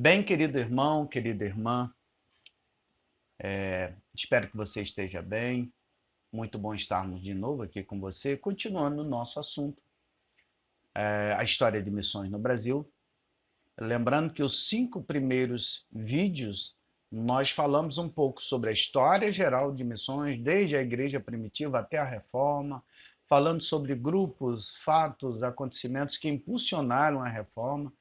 Bem, querido irmão, querida irmã, espero que você esteja bem. Muito bom estarmos de novo aqui com você, continuando o nosso assunto, a história de missões no Brasil. Lembrando que os 5 primeiros vídeos nós falamos um pouco sobre a história geral de missões, desde a igreja primitiva até a reforma, falando sobre grupos, fatos, acontecimentos que impulsionaram a reforma.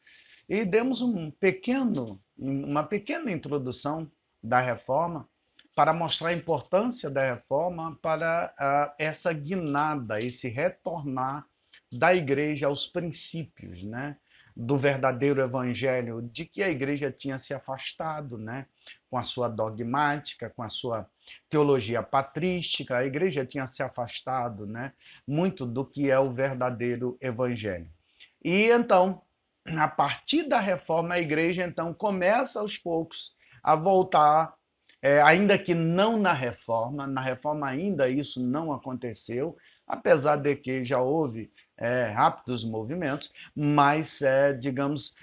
E demos uma pequena introdução da reforma para mostrar a importância da reforma para essa guinada, esse retornar da igreja aos princípios, né? Do verdadeiro evangelho, de que a igreja tinha se afastado, né? Com a sua dogmática, com a sua teologia patrística, a igreja tinha se afastado, né? Muito do que é o verdadeiro evangelho. E então, a partir da reforma, a igreja então começa aos poucos a voltar, ainda que não na reforma ainda isso não aconteceu, apesar de que já houve rápidos movimentos, mas, digamos,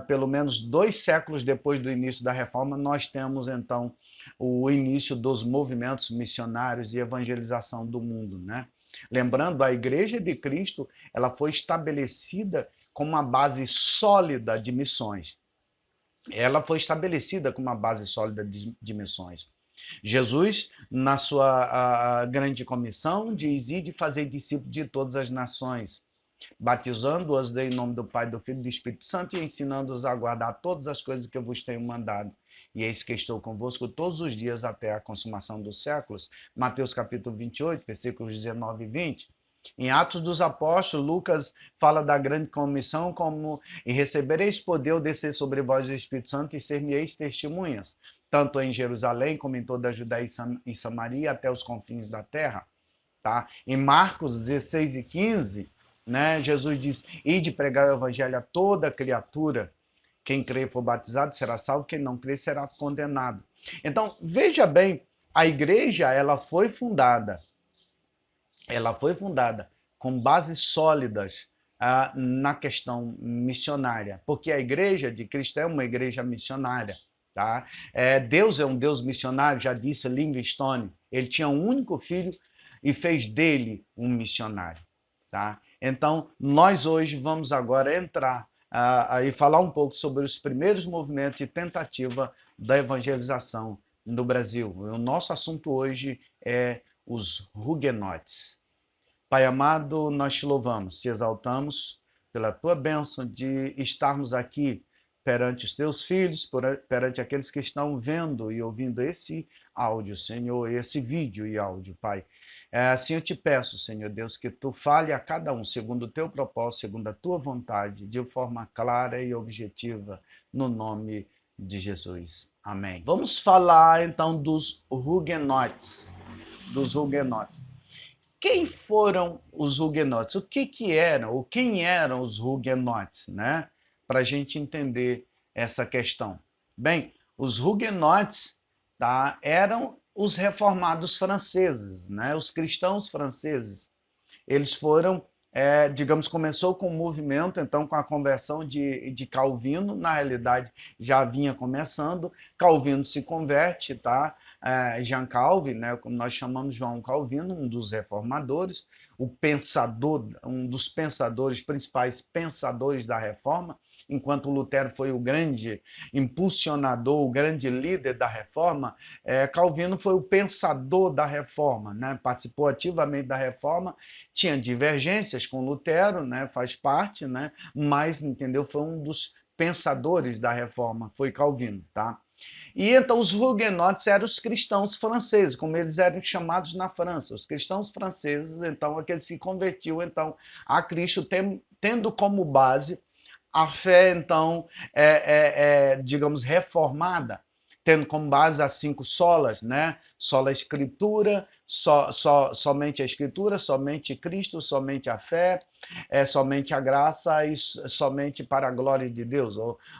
pelo menos 2 séculos depois do início da reforma, nós temos então o início dos movimentos missionários e evangelização do mundo, né? Lembrando, a Igreja de Cristo, ela foi estabelecida como uma base sólida de missões. Ela foi estabelecida como uma base sólida de missões. Jesus, na sua grande comissão, diz: ide fazer discípulos de todas as nações, batizando-os em nome do Pai, do Filho e do Espírito Santo e ensinando-os a guardar todas as coisas que eu vos tenho mandado. E eis que estou convosco todos os dias até a consumação dos séculos. Mateus capítulo 28, versículos 19 e 20. Em Atos dos Apóstolos, Lucas fala da grande comissão como: e recebereis poder ao descer sobre vós o Espírito Santo e ser-me-eis testemunhas, tanto em Jerusalém como em toda a Judéia e Samaria, até os confins da terra. Tá? Em Marcos 16 e 15, né, Jesus diz: ide pregar o evangelho a toda criatura. Quem crer e for batizado será salvo, quem não crer será condenado. Então, veja bem, a igreja ela foi fundada com bases sólidas na questão missionária, porque a igreja de Cristo é uma igreja missionária. Tá? Deus é um Deus missionário, já disse Livingstone. Ele tinha um único filho e fez dele um missionário. Tá? Então, nós hoje vamos agora entrar e falar um pouco sobre os primeiros movimentos de tentativa da evangelização no Brasil. O nosso assunto hoje é os huguenotes. Pai amado, nós te louvamos, te exaltamos pela tua bênção de estarmos aqui perante os teus filhos, perante aqueles que estão vendo e ouvindo esse áudio, Senhor, esse vídeo e áudio, Pai. Assim eu te peço, Senhor Deus, que tu fale a cada um segundo o teu propósito, segundo a tua vontade, de forma clara e objetiva, no nome de Jesus. Amém. Vamos falar então dos huguenotes. Quem foram os huguenotes? O que eram, ou quem eram os huguenotes, né? Para a gente entender essa questão. Bem, os huguenotes, tá, eram os reformados franceses, né? Os cristãos franceses. Eles foram, digamos, começou com o movimento, então, com a conversão de Calvino, na realidade já vinha começando. Calvino se converte, tá? Jean Calvin, né, como nós chamamos João Calvino, um dos reformadores, o pensador, um dos pensadores, principais pensadores da reforma, enquanto Lutero foi o grande impulsionador, o grande líder da reforma, Calvino foi o pensador da reforma, né, participou ativamente da reforma, tinha divergências com Lutero, né, faz parte, né, mas, entendeu, foi um dos pensadores da reforma, foi Calvino, tá? E então os huguenotes eram os cristãos franceses, como eles eram chamados na França. Os cristãos franceses, então, aqueles que convertiam então a Cristo, tendo como base a fé, então, digamos, reformada, tendo como base as 5 solas, né? sola escritura, somente a escritura, somente Cristo, somente a fé, somente a graça e somente para a glória de Deus,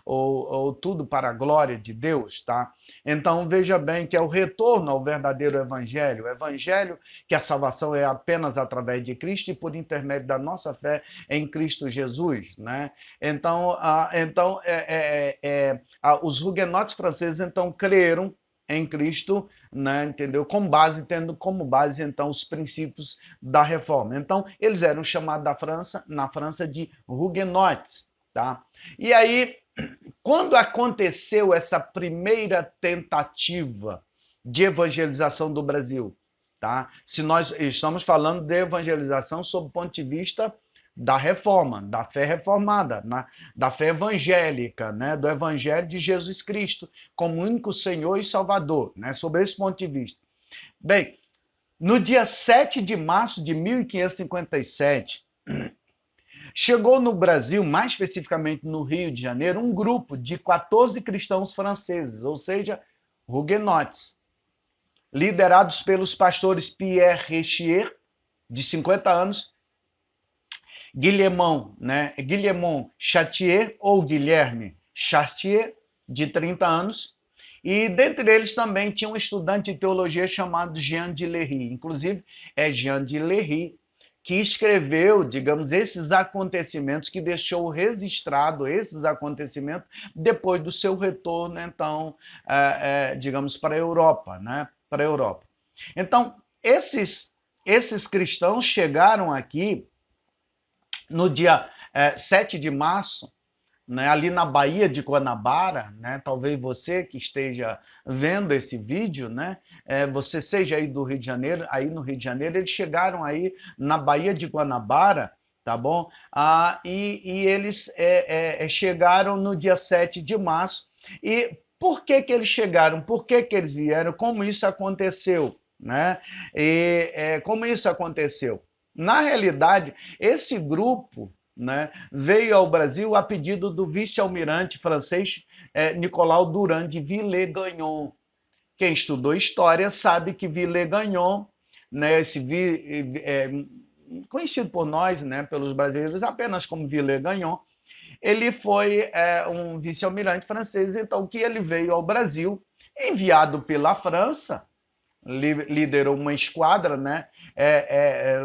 ou tudo para a glória de Deus, tá? Então veja bem que é o retorno ao verdadeiro evangelho, o evangelho que a salvação é apenas através de Cristo e por intermédio da nossa fé em Cristo Jesus, né? Então, os huguenotes franceses então creram em Cristo, né, entendeu? Tendo como base então os princípios da reforma. Então, eles eram chamados na França de huguenotes, tá? E aí, quando aconteceu essa primeira tentativa de evangelização do Brasil, tá? Se nós estamos falando de evangelização sob o ponto de vista da reforma, da fé reformada, da fé evangélica, né? Do evangelho de Jesus Cristo como único Senhor e Salvador, né? Sobre esse ponto de vista. Bem, no dia 7 de março de 1557, chegou no Brasil, mais especificamente no Rio de Janeiro, um grupo de 14 cristãos franceses, ou seja, huguenotes, liderados pelos pastores Pierre Richier, de 50 anos, Guillemont Chartier, ou Guilherme Chartier, de 30 anos, e dentre eles também tinha um estudante de teologia chamado Jean de Lery. Inclusive, é Jean de Lery que escreveu, digamos, esses acontecimentos, que deixou registrado esses acontecimentos depois do seu retorno, então, digamos, para a Europa, né? Para a Europa. Então, esses cristãos chegaram aqui no dia 7 de março, né, ali na Baía de Guanabara, né, talvez você que esteja vendo esse vídeo, né, você seja aí do Rio de Janeiro, aí no Rio de Janeiro, eles chegaram aí na Baía de Guanabara, tá bom? E eles chegaram no dia 7 de março. E por que eles chegaram? Por que eles vieram? Como isso aconteceu? Né? Como isso aconteceu? Na realidade, esse grupo, né, veio ao Brasil a pedido do vice-almirante francês Nicolau Durand de Villegagnon. Quem estudou história sabe que Villegagnon, né, conhecido por nós, né, pelos brasileiros apenas como Villegagnon, ele foi um vice-almirante francês, então que ele veio ao Brasil, enviado pela França, liderou uma esquadra, né?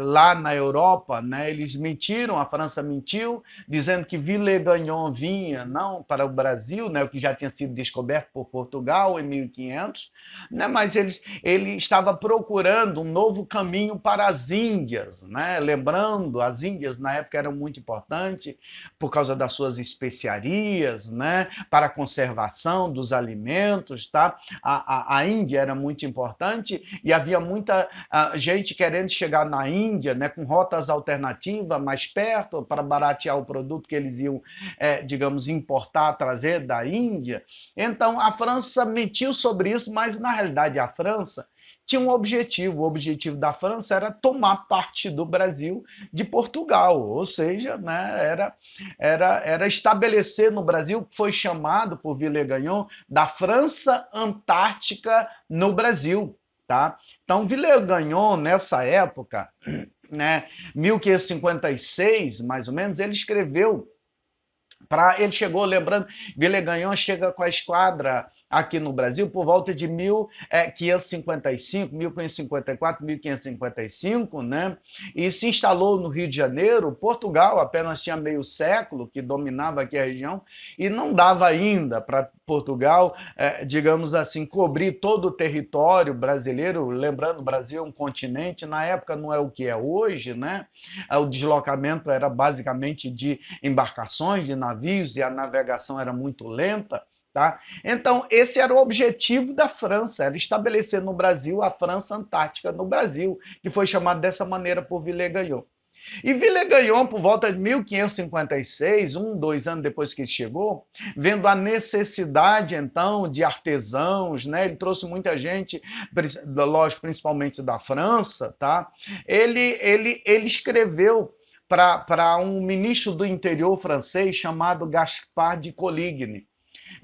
Lá na Europa, né? Eles mentiram, a França mentiu, dizendo que Villegagnon vinha não para o Brasil, né? O que já tinha sido descoberto por Portugal em 1500, né? Mas ele estava procurando um novo caminho para as Índias, né? Lembrando, as Índias na época eram muito importantes por causa das suas especiarias, né? Para a conservação dos alimentos, tá? A Índia era muito importante e havia muita gente querendo chegar na Índia, né, com rotas alternativas mais perto para baratear o produto que eles iam, digamos, importar, trazer da Índia. Então a França mentiu sobre isso, mas na realidade a França tinha um objetivo. O objetivo da França era tomar parte do Brasil de Portugal, ou seja, né, era estabelecer no Brasil o que foi chamado por Villegagnon da França Antártica no Brasil. Tá? Então, Villegagnon, nessa época, né, 1556, mais ou menos, ele escreveu, ele chegou, lembrando, Villegagnon chega com a esquadra aqui no Brasil por volta de 1555, 1554, 1555, né? E se instalou no Rio de Janeiro. Portugal apenas tinha meio século que dominava aqui a região e não dava ainda para Portugal, digamos assim, cobrir todo o território brasileiro. Lembrando, o Brasil é um continente, na época não é o que é hoje, né? O deslocamento era basicamente de embarcações, de navios, e a navegação era muito lenta. Tá? Então, esse era o objetivo da França, era estabelecer no Brasil a França Antártica no Brasil, que foi chamada dessa maneira por Villegagnon. E Villegagnon, por volta de 1556, 2 anos depois que ele chegou, vendo a necessidade, então, de artesãos, né? Ele trouxe muita gente, lógico, principalmente da França, tá? Ele escreveu para um ministro do interior francês chamado Gaspard de Coligny.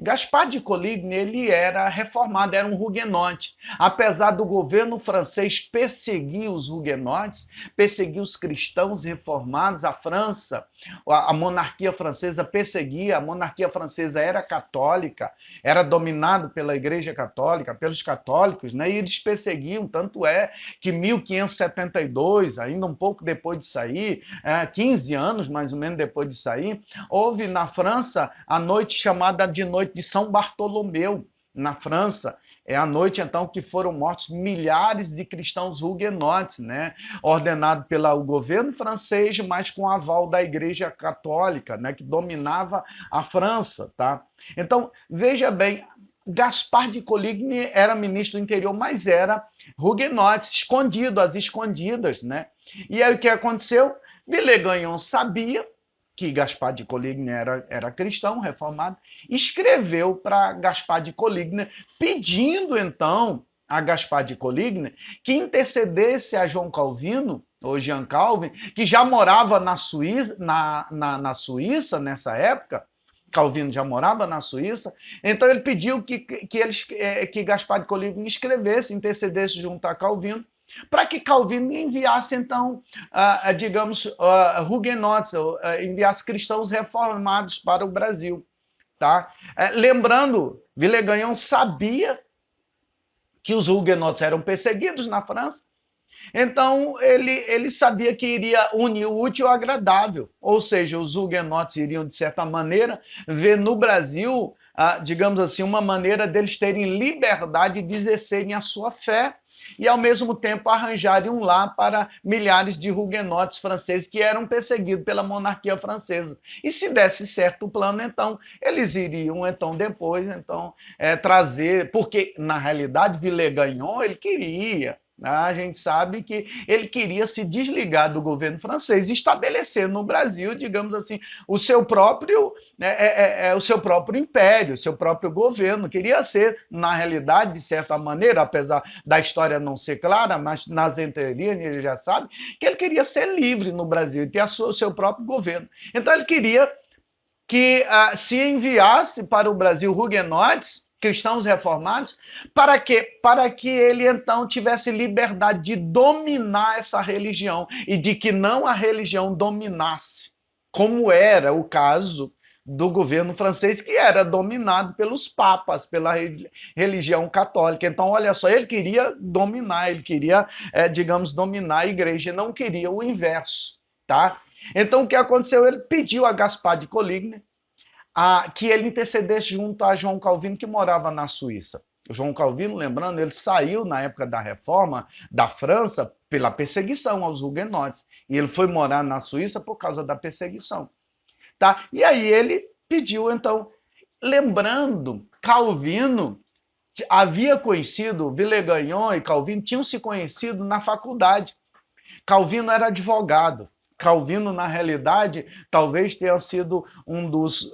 Gaspar de Coligny, ele era reformado, era um huguenote. Apesar do governo francês perseguir os huguenotes, perseguir os cristãos reformados, a França, a monarquia francesa perseguia, a monarquia francesa era católica, era dominado pela Igreja Católica, pelos católicos, né? E eles perseguiam, tanto é que em 1572, ainda um pouco depois de sair, 15 anos mais ou menos depois de sair, houve na França a noite chamada de Noite de São Bartolomeu, na França. É a noite, então, que foram mortos milhares de cristãos huguenotes, né? Ordenado pelo governo francês, mas com aval da Igreja Católica, né? Que dominava a França, tá? Então, veja bem, Gaspar de Coligny era ministro do interior, mas era huguenote, escondido, às escondidas, né? E aí o que aconteceu? Villegagnon sabia que Gaspar de Coligny era cristão, reformado, escreveu para Gaspar de Coligny, pedindo então a Gaspar de Coligny que intercedesse a João Calvino, ou Jean Calvin, que já morava na Suíça, na Suíça nessa época. Calvino já morava na Suíça, então ele pediu que Gaspar de Coligny escrevesse, intercedesse junto a Calvino, para que Calvino enviasse, então, digamos, huguenotes, enviasse cristãos reformados para o Brasil. Tá? Lembrando, Villegagnon sabia que os huguenotes eram perseguidos na França, então ele sabia que iria unir o útil ao agradável, ou seja, os huguenotes iriam, de certa maneira, ver no Brasil, digamos assim, uma maneira deles terem liberdade de exercerem a sua fé, e, ao mesmo tempo, arranjarem um lar para milhares de huguenotes franceses que eram perseguidos pela monarquia francesa. E se desse certo o plano, então, eles iriam, então, depois, então, trazer... Porque, na realidade, Villegagnon, ele queria... A gente sabe que ele queria se desligar do governo francês e estabelecer no Brasil, digamos assim, o seu próprio império, o seu próprio governo. Queria ser, na realidade, de certa maneira, apesar da história não ser clara, mas nas entrelinhas ele já sabe, que ele queria ser livre no Brasil e ter o seu próprio governo. Então ele queria que se enviasse para o Brasil huguenotes, cristãos reformados, para quê? Para que ele então tivesse liberdade de dominar essa religião e de que não a religião dominasse, como era o caso do governo francês, que era dominado pelos papas, pela religião católica. Então, olha só, ele queria dominar, ele queria, digamos, dominar a igreja, não queria o inverso, tá? Então, o que aconteceu? Ele pediu a Gaspar de Coligny que ele intercedesse junto a João Calvino, que morava na Suíça. O João Calvino, lembrando, ele saiu na época da Reforma da França pela perseguição aos huguenotes. E ele foi morar na Suíça por causa da perseguição. Tá? E aí ele pediu, então, lembrando, Calvino havia conhecido, Villegagnon e Calvino tinham se conhecido na faculdade. Calvino era advogado. Calvino, na realidade, talvez tenha sido um dos,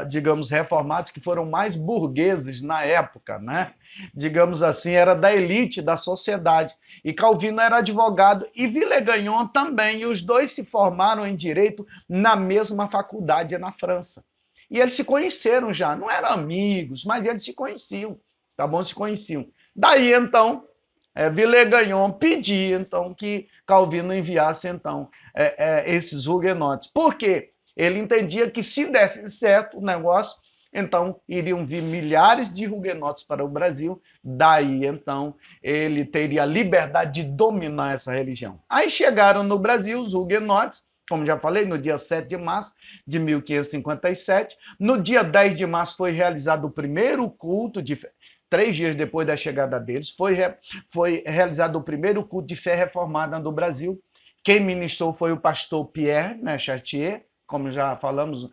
digamos, reformados que foram mais burgueses na época, né? Digamos assim, era da elite da sociedade. E Calvino era advogado e Villegagnon também, e os dois se formaram em direito na mesma faculdade na França. E eles se conheceram já, não eram amigos, mas eles se conheciam, tá bom? Se conheciam. Daí, então, Villegagnon pedia, então, que Calvino enviasse, então, esses huguenotes. Por quê? Ele entendia que, se desse certo o negócio, então, iriam vir milhares de huguenotes para o Brasil, daí, então, ele teria a liberdade de dominar essa religião. Aí chegaram no Brasil os huguenotes, como já falei, no dia 7 de março de 1557. No dia 10 de março foi realizado o primeiro culto de 3 dias depois da chegada deles, foi realizado o primeiro culto de fé reformada no Brasil. Quem ministrou foi o pastor Pierre, né, Chartier, como já falamos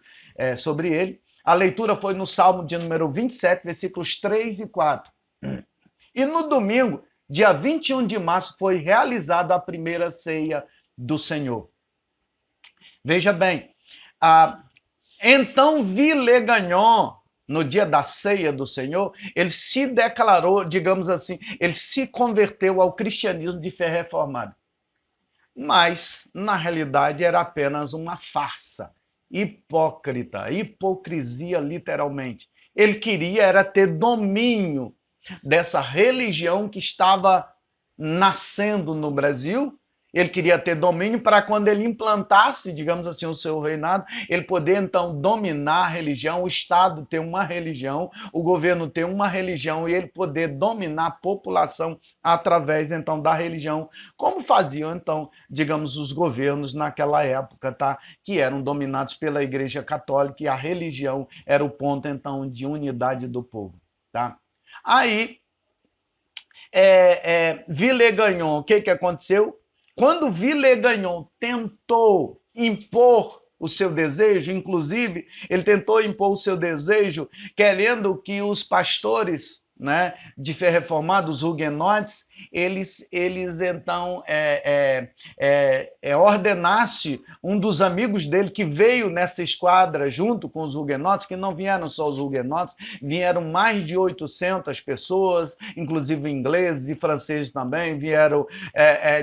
sobre ele. A leitura foi no Salmo de número 27, versículos 3 e 4. E no domingo, dia 21 de março, foi realizada a primeira ceia do Senhor. Veja bem, então Villegagnon, no dia da ceia do Senhor, ele se declarou, digamos assim, ele se converteu ao cristianismo de fé reformada. Mas, na realidade, era apenas uma farsa, hipócrita, hipocrisia literalmente. Ele queria era ter domínio dessa religião que estava nascendo no Brasil. Ele queria ter domínio para quando ele implantasse, digamos assim, o seu reinado, ele poder então dominar a religião, o Estado ter uma religião, o governo ter uma religião e ele poder dominar a população através então da religião, como faziam então, digamos, os governos naquela época, tá? Que eram dominados pela Igreja Católica e a religião era o ponto então de unidade do povo, tá? Aí, Villegagnon, o que aconteceu? Quando Villegagnon tentou impor o seu desejo, inclusive, ele tentou impor o seu desejo querendo que os pastores, né, de fé reformada, os huguenotes, eles então ordenasse um dos amigos dele que veio nessa esquadra junto com os huguenotes, que não vieram só os huguenotes, vieram mais de 800 pessoas, inclusive ingleses e franceses também, vieram,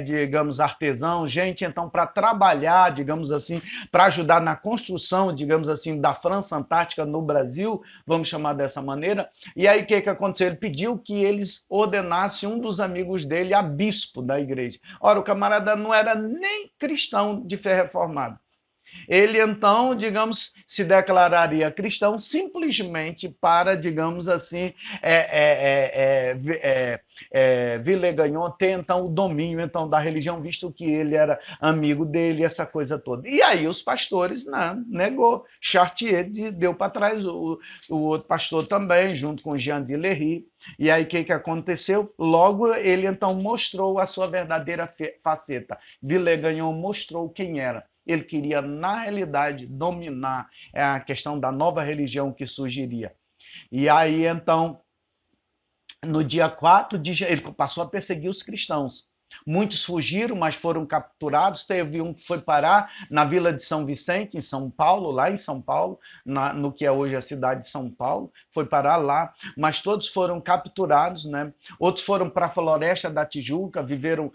digamos, artesãos, gente então para trabalhar, digamos assim, para ajudar na construção, digamos assim, da França Antártica no Brasil, vamos chamar dessa maneira. E aí o que aconteceu? Ele pediu que eles ordenassem um dos amigos dele a bispo da igreja. Ora, o camarada não era nem cristão de fé reformada. Ele então, digamos, se declararia cristão simplesmente para, digamos assim, Villegagnon ter então o domínio então da religião, visto que ele era amigo dele, essa coisa toda. E aí os pastores negou. Chartier deu para trás, o outro pastor também, junto com Jean de Lery. E aí o que aconteceu? Logo ele então mostrou a sua verdadeira faceta. Villegagnon mostrou quem era. Ele queria, na realidade, dominar a questão da nova religião que surgiria. E aí, então, no dia 4 de janeiro, ele passou a perseguir os cristãos. Muitos fugiram, mas foram capturados. Teve um que foi parar na Vila de São Vicente, em São Paulo, lá em São Paulo, no que é hoje a cidade de São Paulo, foi parar lá, mas todos foram capturados, né? Outros foram para a Floresta da Tijuca, viveram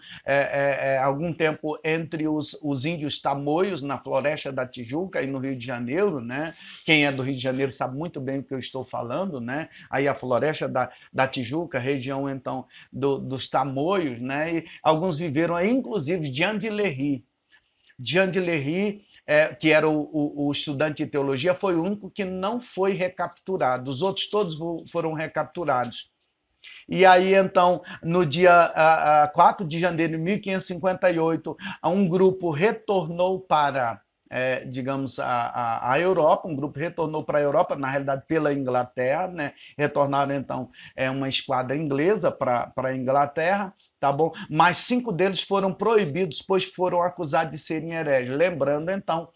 algum tempo entre os índios tamoios na Floresta da Tijuca e no Rio de Janeiro, né? Quem é do Rio de Janeiro sabe muito bem o que eu estou falando, né? Aí a Floresta da Tijuca, região então dos tamoios, né? E alguns viveram aí, inclusive Jean de Lery. Jean de Lery, que era o estudante de teologia, foi o único que não foi recapturado. Os outros todos foram recapturados. E aí, então, no dia 4 de janeiro de 1558, um grupo retornou para, digamos, a Europa, um grupo retornou para a Europa, na realidade pela Inglaterra, né? Retornaram, então, uma esquadra inglesa para a Inglaterra, tá bom? Mas 5 deles foram proibidos, pois foram acusados de serem hereges. Lembrando, então,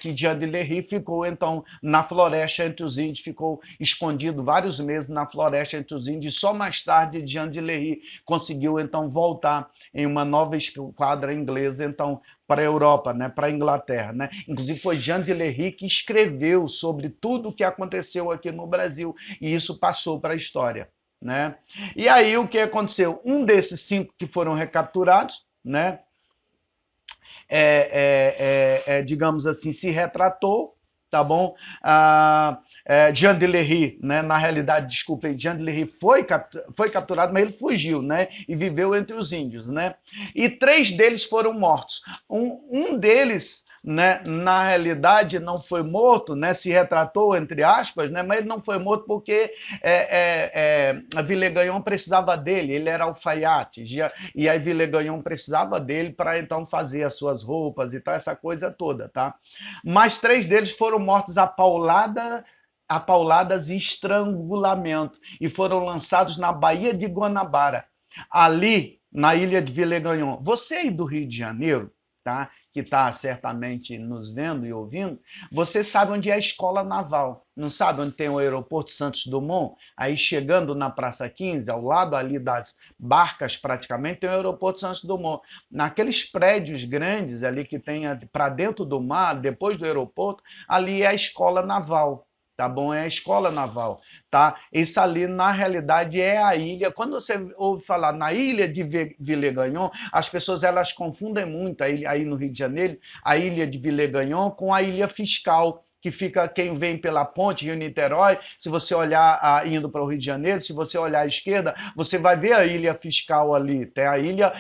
que Jean de Lery ficou, então, na floresta entre os índios, ficou escondido vários meses na floresta entre os índios, e só mais tarde Jean de Lery conseguiu, então, voltar em uma nova esquadra inglesa, então, para a Europa, né, para a Inglaterra, né? Inclusive foi Jean de Lery que escreveu sobre tudo o que aconteceu aqui no Brasil, e isso passou para a história, né? E aí o que aconteceu? Um desses 5 que foram recapturados, né? Digamos assim, se retratou, tá bom? Jean de Lery, né? Na realidade, desculpem, Jean de Lery foi capturado, mas ele fugiu, né? E viveu entre os índios, né? E 3 deles foram mortos. Um deles, né, na realidade, não foi morto, né? Se retratou, entre aspas, né? Mas ele não foi morto porque Villegagnon precisava dele, ele era alfaiate, e aí Villegagnon precisava dele para então fazer as suas roupas e tal, essa coisa toda, tá? Mas 3 deles foram mortos a pauladas e estrangulamento, e foram lançados na Baía de Guanabara, ali na ilha de Villegagnon. Você aí do Rio de Janeiro, tá? Que está certamente nos vendo e ouvindo, você sabe onde é a Escola Naval. Não sabe onde tem o aeroporto Santos Dumont? Aí chegando na Praça 15, ao lado ali das barcas praticamente, tem o aeroporto Santos Dumont. Naqueles prédios grandes ali que tem para dentro do mar, depois do aeroporto, ali é a Escola Naval. Tá bom? É a Escola Naval, tá? Isso ali, na realidade, é a ilha. Quando você ouve falar na ilha de Villegagnon, as pessoas elas confundem muito aí no Rio de Janeiro, a ilha de Villegagnon com a ilha fiscal, que fica quem vem pela ponte Rio-Niterói, se você olhar indo para o Rio de Janeiro, se você olhar à esquerda, você vai ver a ilha fiscal ali. Tem a ilha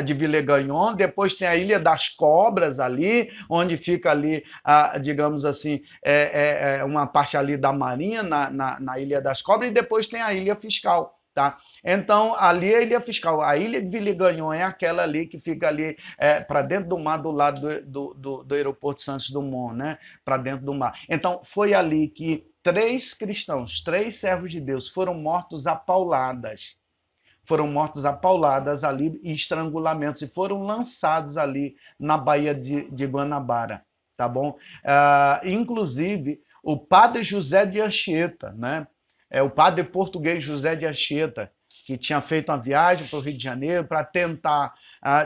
de Villegagnon, depois tem a Ilha das Cobras ali, onde fica ali, digamos assim, uma parte ali da Marinha, na Ilha das Cobras, e depois tem a Ilha Fiscal. Tá? Então, ali é a Ilha Fiscal. A Ilha de Villegagnon é aquela ali que fica ali para dentro do mar, do lado do aeroporto Santos Dumont, né? Para dentro do mar. Então, foi ali que 3 cristãos, 3 servos de Deus foram mortos a pauladas. Foram mortos a pauladas ali e estrangulamentos, e foram lançados ali na Baía de Guanabara. Tá bom? Inclusive, o padre José de Anchieta, né? O padre português José de Anchieta, que tinha feito uma viagem para o Rio de Janeiro para tentar,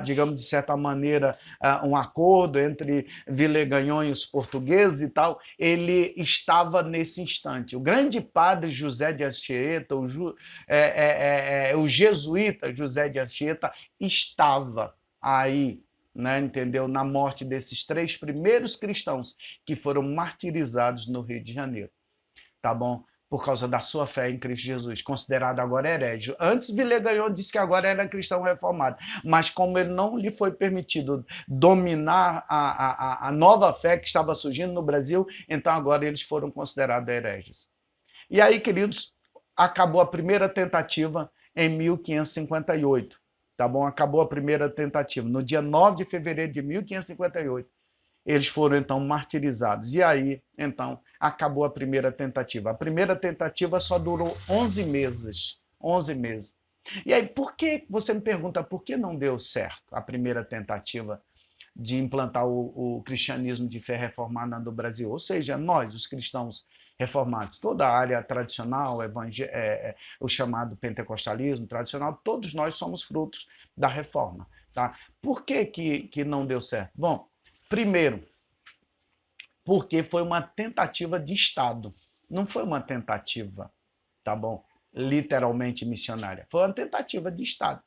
digamos, de certa maneira, um acordo entre Villegagnon e os portugueses e tal, ele estava nesse instante. O grande padre José de Anchieta, o jesuíta José de Anchieta, estava aí, né, entendeu? Na morte desses 3 primeiros cristãos que foram martirizados no Rio de Janeiro. Tá bom? Por causa da sua fé em Cristo Jesus, considerado agora herege. Antes, Villegagnon disse que agora era cristão reformado, mas como ele não lhe foi permitido dominar a nova fé que estava surgindo no Brasil, então agora eles foram considerados hereges. E aí, queridos, acabou a primeira tentativa em 1558, tá bom? Acabou a primeira tentativa. No dia 9 de fevereiro de 1558, eles foram, então, martirizados. E aí, então, acabou a primeira tentativa. A primeira tentativa só durou 11 meses. 11 meses. E aí, você me pergunta, por que não deu certo a primeira tentativa de implantar o cristianismo de fé reformada no Brasil? Ou seja, nós, os cristãos reformados, toda a área tradicional, o chamado pentecostalismo tradicional, todos nós somos frutos da reforma. Tá? Por que não deu certo? Bom, primeiro, porque foi uma tentativa de Estado. Não foi uma tentativa, tá bom? Literalmente missionária. Foi uma tentativa de Estado.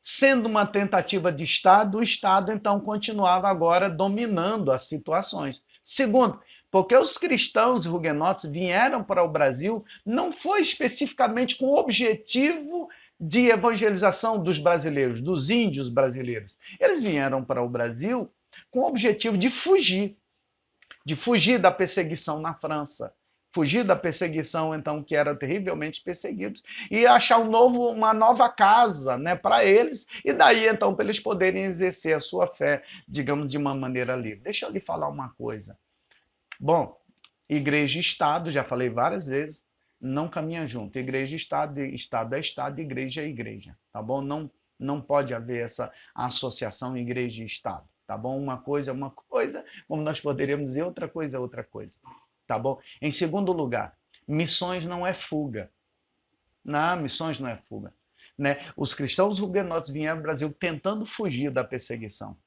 Sendo uma tentativa de Estado, o Estado então continuava agora dominando as situações. Segundo, porque os cristãos huguenotes vieram para o Brasil não foi especificamente com o objetivo de evangelização dos brasileiros, dos índios brasileiros. Eles vieram para o Brasil com o objetivo de fugir da perseguição na França, fugir da perseguição, então, que eram terrivelmente perseguidos, e achar uma nova casa, né, para eles, e daí, então, para eles poderem exercer a sua fé, digamos, de uma maneira livre. Deixa eu lhe falar uma coisa. Bom, igreja e Estado, já falei várias vezes, não caminham junto. Igreja e Estado é Estado, igreja é igreja, tá bom? Não pode haver essa associação igreja e Estado, tá bom? Uma coisa é uma coisa, como nós poderíamos dizer, outra coisa é outra coisa, tá bom? Em segundo lugar, missões não é fuga. Não, missões não é fuga. Né? Os cristãos huguenotes vieram ao Brasil tentando fugir da perseguição.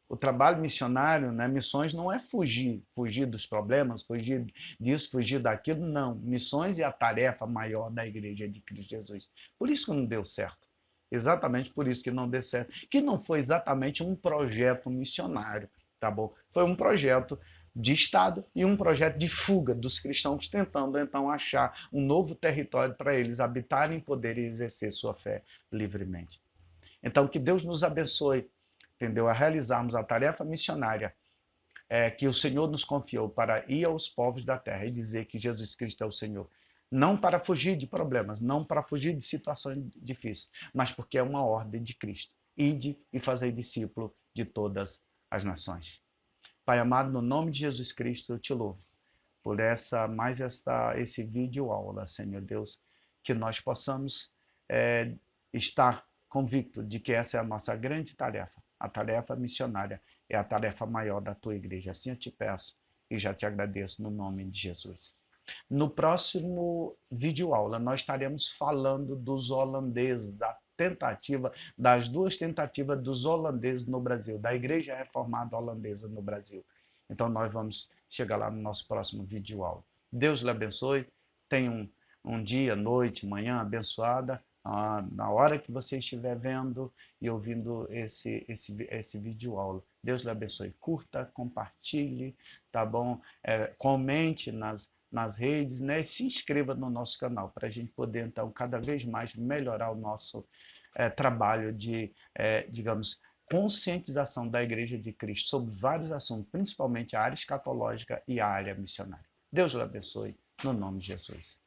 O trabalho missionário, né, missões não é fugir dos problemas, fugir disso, fugir daquilo, não. Missões é a tarefa maior da Igreja de Cristo Jesus. Por isso que não deu certo. Exatamente por isso que não deu certo. Que não foi exatamente um projeto missionário, tá bom? Foi um projeto de Estado e um projeto de fuga dos cristãos tentando, então, achar um novo território para eles habitarem e poderem exercer sua fé livremente. Então, que Deus nos abençoe, entendeu? A realizarmos a tarefa missionária que o Senhor nos confiou para ir aos povos da terra e dizer que Jesus Cristo é o Senhor. Não para fugir de problemas, não para fugir de situações difíceis, mas porque é uma ordem de Cristo. Ide e fazei discípulo de todas as nações. Pai amado, no nome de Jesus Cristo, eu te louvo por esse vídeo aula, Senhor Deus, que nós possamos estar convicto de que essa é a nossa grande tarefa. A tarefa missionária é a tarefa maior da tua igreja. Assim eu te peço e já te agradeço no nome de Jesus. No próximo vídeo aula, nós estaremos falando dos holandeses, das 2 tentativas dos holandeses no Brasil, da Igreja Reformada Holandesa no Brasil. Então nós vamos chegar lá no nosso próximo vídeo aula. Deus lhe abençoe, tenha um dia, noite, manhã abençoada, na hora que você estiver vendo e ouvindo esse vídeo aula. Deus lhe abençoe. Curta, compartilhe, tá bom? Comente nas redes, né? E se inscreva no nosso canal para a gente poder, então, cada vez mais melhorar o nosso trabalho de, digamos, conscientização da Igreja de Cristo sobre vários assuntos, principalmente a área escatológica e a área missionária. Deus lhe abençoe, no nome de Jesus.